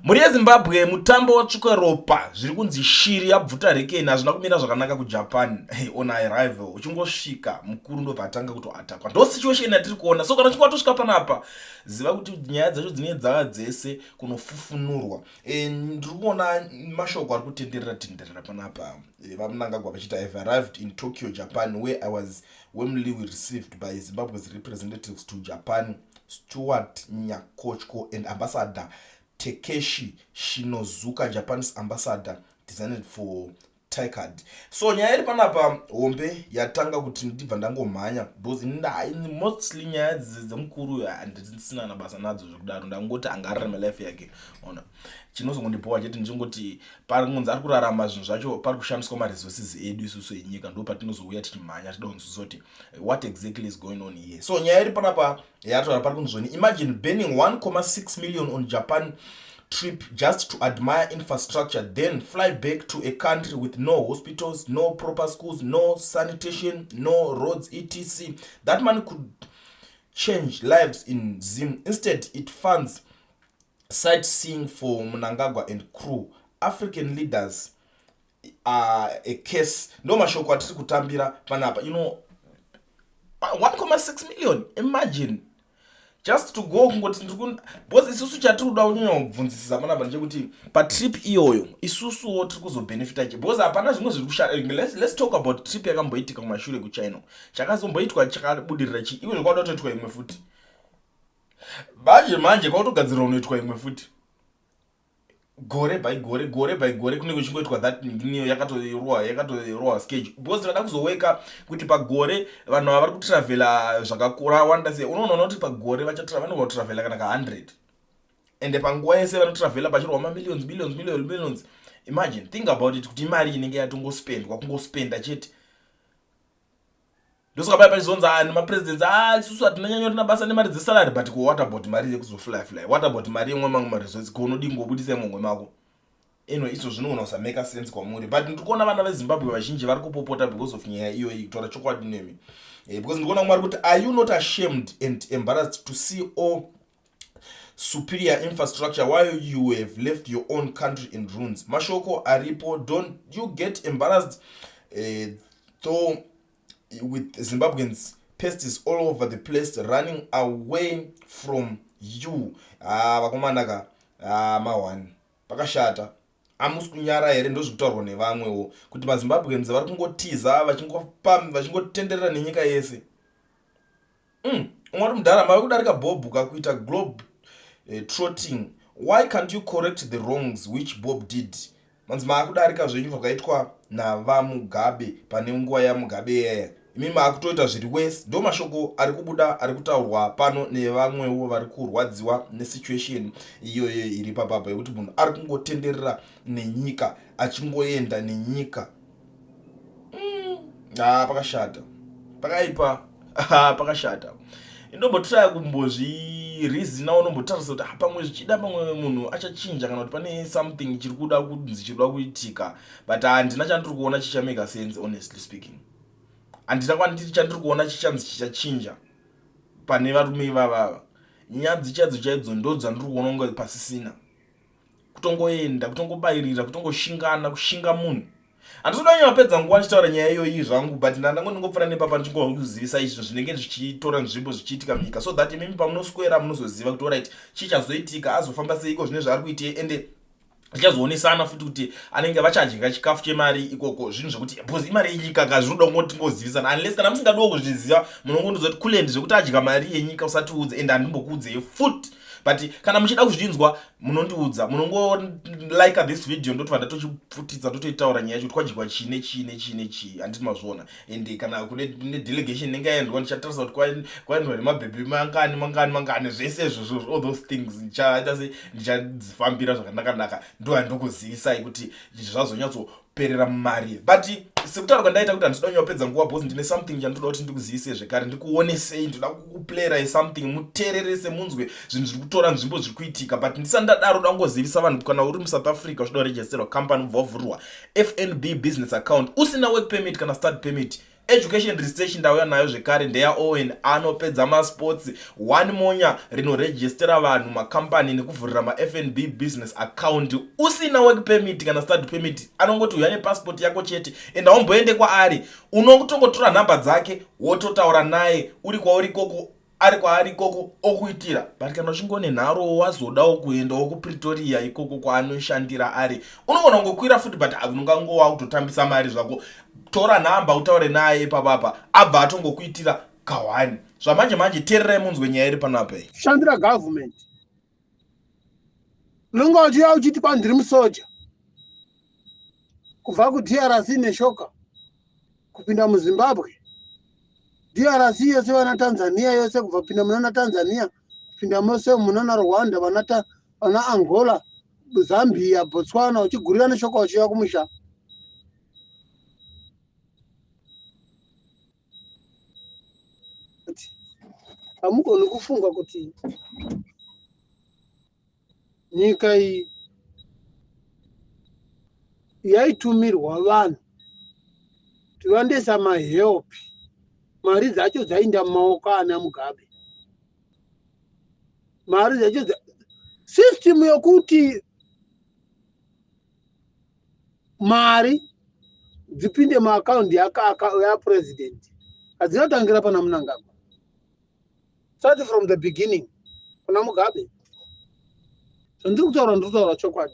Muri yeZimbabwe mutambo watsvuka ropa zviri kunzi shiri yabvuta rekeni hazvina kumira zvakanaka kuJapan. On arrival uchingosvika mukuru ndobva atanga kutoatakwa. Ndo situation yatiri kuona. So kana uchinge watosvika panapa ziva kuti nyaya dzacho dzinenge dzava dzese kunofufunurwa. Ndiri kuona mashoko ari kutenderera panapa. Mnangagwa vachiti I've arrived in Tokyo, Japan, where I was warmly received by Zimbabwe's representatives to Japan, Stuart Nyakochko and Ambassador Takeshi Shinozuka, Japan's ambassador designed for TICAD. So nyaya iri panapa hombe yatanga kuti ndibva ndangomhanya because mostly nyaya dzemukuru handisina nabasa nadzo zvekudaro ndangoti angararama life yake. Ona chinozongondipowa chete ndingoti paringonzi ari kurarama zvinhu zvacho pari kushandiswa maresources edu isusu enyika ndo patinozouya tichimhanya tida kunzuzoti what exactly is going on here. So nyaya iri panapa yataura pari kunzoni imagine burning 1.6 million on Japan trip just to admire infrastructure, then fly back to a country with no hospitals, no proper schools, no sanitation, no roads, etc. That money could change lives in Zim. Instead, it funds sightseeing for Mnangagwa and crew. African leaders are a case. No mashoko atiri kutambira panapa. 1.6 million. Imagine. Just to go kungoti because isusu chatiri kuda kunyanya kubvunzisisa panapa ndechekuti patrip iyoyo isusuwo tiri kuzobenefita che because hapana zvimwe zviri kushanda. Let's talk about trip yakamboitika kumashure kuChina chakazomboitwa chakabudirira chi iwe zvakauda kutoitwa imwe futi manje kwautogadzirwa unoitwa imwe futi gore by gore kunenge kuchingoitwa that niyo yakatoirwa schedule because rada kuzoweka kuti pagore vanhu vari kutravela zvakakura wanda sei unoona kuti pagore vanogona kutravela kana ka 100 ende panguva yese vanotravela pachirwa millions. Imagine, think about it kuti imari inenge yatongospendwa kungospenda chete ndoska paya pachizonzi nemapresidents isusu hatinanyanyorina basa nemari dzesalary but what about mari yekuzofly what about mari yemwe mamwe maresources konodingobudisa mumwe mako izvo zvinogona kusamake sense kwamuri but ndikuona vana veZimbabwe vazhinji vari kupopota because of nyaya iyoyi kutaura chokwadi nemi because ndikuona kumwe ari kuti are you not ashamed and embarrassed to see all superior infrastructure while you have left your own country in ruins? Mashoko aripo, don't you get embarrassed though with Zimbabweans pests all over the place running away from you? Vakomanaka mawani pakashata amusi kunyara here ndozvekutaurwa nevamwewo kuti maZimbabweans vari kungotiza vachingotenderera nenyika yese. Umwari mudhara mave kudarika Bob kakuita globe trotting. Why can't you correct the wrongs which Bob did? Manzi maakudarika zvenyu zvakaitwa navaMugabe pane nguva yaMugabe yaya imi maakutoita zviri wese. Ndo mashoko ari kubuda ari kutaurwa pano nevamwewo vari kurwadziwa nesituation iyoyo iri papapa yekuti munhu ari kungotenderera nenyika achingoenda nenyika. Pakashata pakaipa pakashata. Indombotraya kumbozvirizina unombotarisa kuti pamwe zvichida pamwe munhu achachinja kana kuti pane something chiri kuda kunzi chiri kuda kuitika but handina chandiri kuona chichamake sense honestly speaking. Handina kwanditi chandiri kuona chichanzi chichachinja pane varume ivava. Nyaya dzichadzo chaidzo ndo dzandiri kuona kunge pasisina kutongoenda kutongobayirira kutongoshingana kushinga munhu. Handisodanya mapedza nguva ndichitaura nyaya iyoyi zvangu but ndangongofana nepapa ndichingokuzivisa izvo zvinenge zvichitora nzvimbo zvichiitika munyika so that imimi pamunoswera munozoziva kuti alright chichazoitika azofamba seiko zvine zvaari kuita ende tichazoonesana futi kuti anenge vachadya chikafu chemari ikoko zvinhu zvekuti because imari yenyika ka zvinoda kungoti ngozivisana unless kana musingadiwo kuzviziva munongondozoti kulendi zvekuti adya mari yenyika usatiudze ende handimbokuudzei futi but kana muchida kuzvinzwa munondiudza munongo like this video ndoti vanda tochipfutidza totoitaura nyaya yacho twajikwa chii handiti mazviona ende kana kune delegation inenge yaendwa ndichatarisa kuti kwaendwa nemabhebhi mangani zvese izvozvo all those things ndichaita se ndichadzifambira zvakanaka ndo handokuzivisai kuti zvazonyatsoperera mumari but sekutaura kwandaita kuti handinoda kunyapedza nguva because ndine something chandinoda kuti ndikuzivise zvekare ndikuonesei ndoda kukuplayera something mutererese munzwe zvinhu zviri kutora nzvimbo zviri kuitika but ndisandadaro dangozivisa vanhu kana uri muSouth Africa uchida kuregisterwa company ubva wavhurwa FNB business account usina work permit kana start permit Education research ndauya nayo zvekare ndeya Owen anopedza masports 1 monya rinoregistera vanhu makampani nekuvhurira ma-FNB business account usina work permit kana study permit. Anongoti uya nepassport yako chete enda umboende kwaari, unotongotora nhamba dzake wototaura naye uri kwauri koko ari kwaari ikoko okuitira. But kana uchingone nharo wazodawo kuendawo kuPretoria ikoko kwaanoshandira ari, unogona kungokwira futi but unongangowa kutotambisa mari zvako. Tora nhamba utaure naye papapa abva atongokuitira kawani. Zvamanje manje tererai munzwe nyaya iri panapa iyi. Shandira government. Unonga uchiya uchiti kwandiri musoja. Kubva kuDRC neshoka kupinda muZimbabwe. DRC yose vana Tanzania yose kubva pinda muna Tanzania kupinda mose muna Rwanda vana Angola, Zambia, Botswana uchigurira neshoka uchiya kumusha. Hamugoni kufunga kuti nyika iyi yaitumirwa vanhu kuti vandesa mahelp, mari dzacho dzainda mumaoko ana Mugabe. Mari dzacho system yokuti mari dzipinde muaccount ya president hadzinotangira pana Mnangagwa. Start from the beginning kuna Mugabe. So ndiri kutaura chokwadi.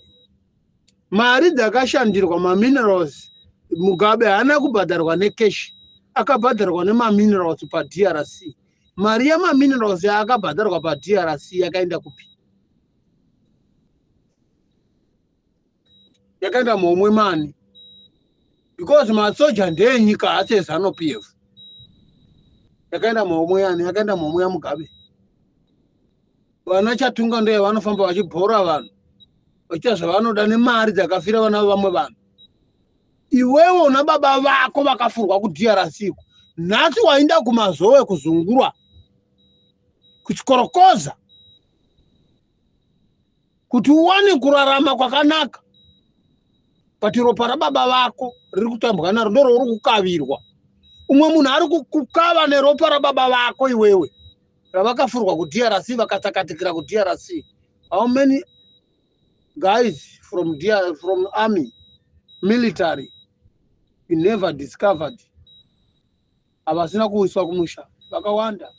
Mari dzakashandirwa minerals Mugabe haana kubhadharwa necash, akabhadharwa minerals paDRC. Mari minerals yaakabhadharwa paDRC yakaenda kupi? Yakaenda momwe mani. Because masoja ndenyika ase ZANU-PF. Yakaenda momwe yani, yakaenda momwe ya Mugabe. Vana chatunga ndiye vanofamba vachibhora vanhu vachiita zvavanoda nemari dzakafira vana vamwe vanhu. Iwewe una baba vako vakafurwa kuDRC. Nhasi wainda kumazowe kuzungurwa kuchikorokoza kuti uwane kurarama kwakanaka. Pati ropa rababa vako riri kutambwa naro ndoro uri kukavirwa. Umwe munhu ari kukava neropa rababa vako iwewe ravakafurwa kuDRC vakatsakatikira kuDRC. How many guys from army, military, you never discovered? Havasina kuiswa kumusha vakawanda.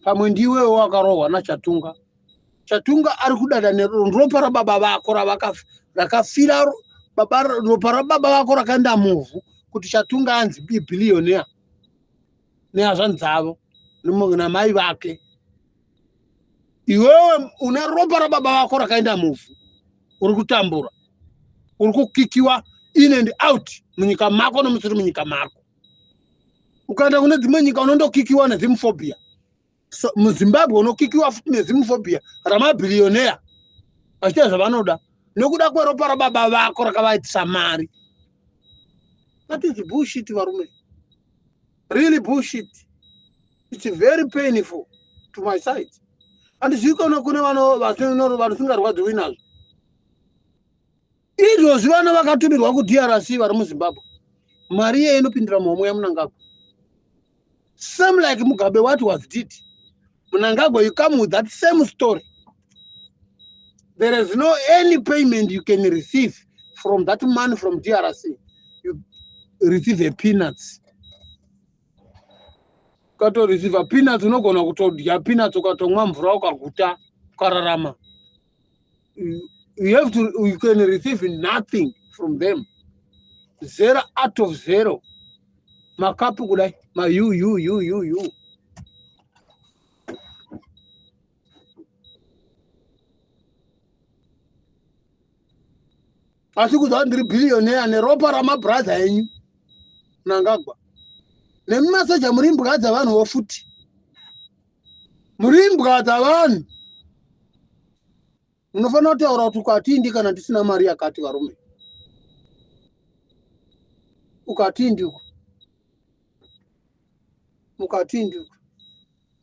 Pamwe ndiwewo wakarohwa naChatunga. Chatunga ari kudada neropa rababa vako rakafira ropa rababa vako rakaenda muvhu kuti Chatunga anzi billionaire nehazvanzi dzavo namai vake. Iwewe una ropa rababa vako rakaenda muvhu, uri kutambura, uri kukikiwa in and out munyika mako nomusiri munyika mako. Ukaenda kune dzimwe nyika unondokikiwa nezimphobia. So muZimbabwe unokikiwa futi nezimphobia ramabillionaire vachiita zvavanoda nekuda kweropa rababa vako rakavaitisa mari. That is bullshit, varume. Really bullshit. It's very painful to my side. And zvikono kune vanosingarwadziwi nazvo. Izvozvi vana vakatumirwa kuDRC vari muZimbabwe. Mari iye inopindira muhomwe yaMnangagwa. Same like Mugabe, what was did. Mnangagwa, you come with that same story. There is no any payment you can receive from that money from DRC. You receive a peanuts. Kato receive a peanuts, unogona kutodya peanuts ukatomwa mvura ukaguta ukararama. You can receive nothing from them. Zero out of zero. Makapu kudai, you. Asi kuzva ndiri billionaire neropa ramabhradha enyu Mnangagwa. Nemimasoja muri mbwa dzavanhuwo futi. Muri mbwa dzavanhu. Munofanira kutaura kuti ukatindi kana tisina mari yakati varume. Ukatindi uko. Mukatindi uko.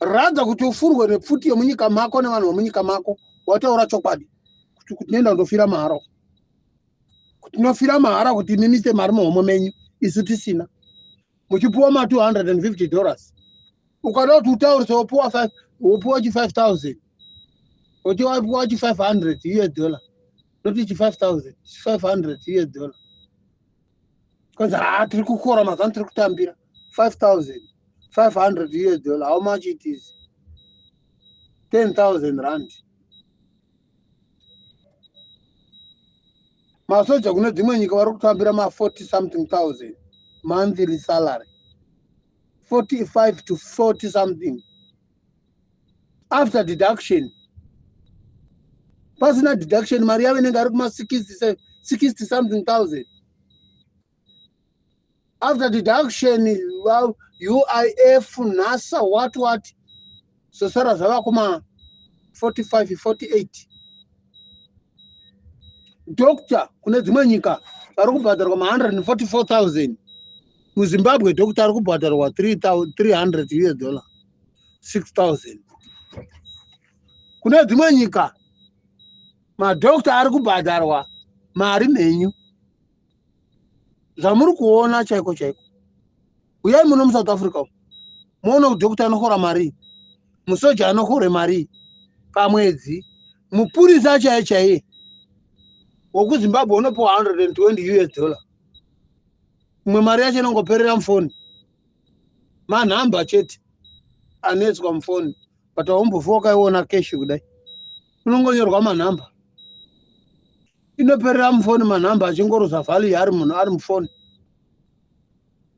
Radza kuti ufurwe nepfuti yomunyika mako nevanhu vomunyika mako wataura chokwadi. Kuti nenda ndofira mahara. Kuti nofira mahara kuti mimise mari muhomwe menyu isu tisina. muchipuwa ma $250 ukada kuti utaurisa wopuwa 5,000 uti wapuwa chi $500 noti chi 5,000 $500 kwanza tiri kukora mazano tiri kutambira $5,500 how much it is 10,000 rand. Masoja kune dzimwe nyika vari kutambira ma 40 something thousand monthly salary, 45 to 40 something after deduction. Pasina deduction mari yavo inenge ari kuma 60 something thousand after deduction. UIF, NASA, what sosara zvava kuma 45 48. Doctor kune dzimwe nyika vari kubhadharwa ma 144,000. muZimbabwe doctor ari kubhadharwa $300 6,000. kune dzimwe nyika madoctor ari kubhadharwa mari mhenyu. Zvamuri kuona chaiko chaiko. Uyai muno muSouth Africa muone kuti doctor anokora mari, musoja anokora mari pamwedzi, mupurisa chaiye wokuZimbabwe unopiwa $120. Mwe mari yacho inongoperera mufoni, manhamba chete anetswa mufoni, but aumbofi wakaiona keshi kudai, unongonyorwa manhamba, inoperera mufoni, manhamba achingoroza vhali ari munhu ari mufoni.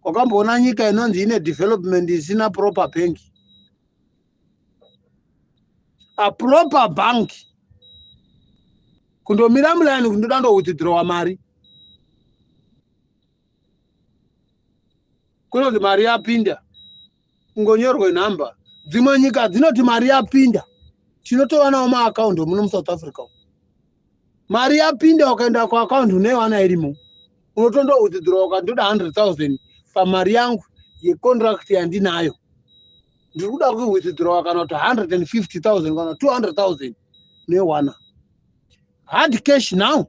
Wakamboona nyika inonzi ine development isina proper bank? A proper bank kundomira mulaini kundoda withdraw mari, kunonzi mari yapinda, kungonyorwe nhamba. Dzimwe nyika dzinoti mari yapinda, tinotowanawo maakaundi muno muSouth Africa. Mari yapinda ukaenda kuakaundi unoiwana irimo, unotondo withdraw ukandoda 100,000 pamari yangu yecontract yandinayo, ndiri kuda kuwithdraw kana kuti 150,000 kana 200,000 noiwana hard cash now.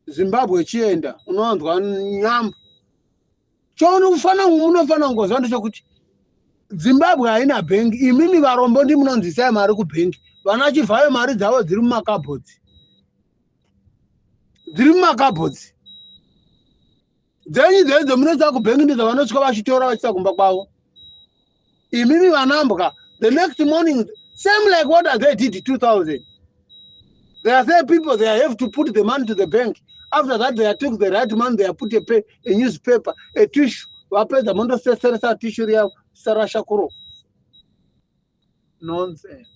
Zimbabwe chienda unowanzwa nyamba munofana kungoziva ndechekuti Zimbabwe haina bhengi. Imimi varombo ndi munonzwisai mari kubhengi, vana chivhayo mari dzavo dziri mumakabhodzi, dzenyu dzedzo munoisa kubhengi ndidzo vanosvika vachitora vachisa kumba kwavo. Imimi vanambwa the next morning same like what they did 2000. They are saying people they have to put the money to the bank. After that they took the right money, they put a newspaper, a tissue, vapedza mondo seseresa tissue riya sarasha kuro. Nonsense.